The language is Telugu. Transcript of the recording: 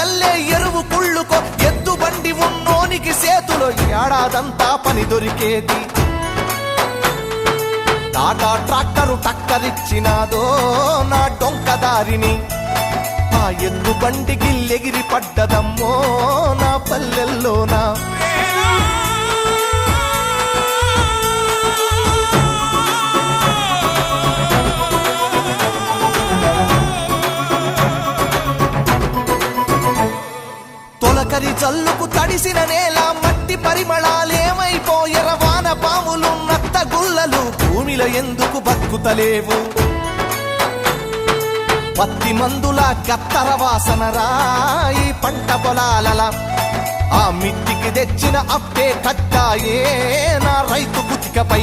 జల్లే ఎరువు కుళ్ళుకో ఎద్దు బండి ఉన్నోనికి సేతులో ఏడాదంతా పని దొరికేది టాటా ట్రాక్టరు టక్కరిచ్చినాదో నా డొంకదారిని ఆ ఎద్దు బండికి ఎగిరి పడ్డదమ్మో నా పల్లెల్లోనా తొలకరి జల్లుకు తడిసిన నేల మట్టి పరిమళాలేమైపోయెర వాన పాములు నత్త గుల్లలు భూమిలో ఎందుకు బతుకుతలేవు పత్తి మందుల కత్తర వాసనరా ఈ పంట పొలాలల ఆ మిట్టికి తెచ్చిన అప్పే కట్టాయే నా రైతు కుతికపై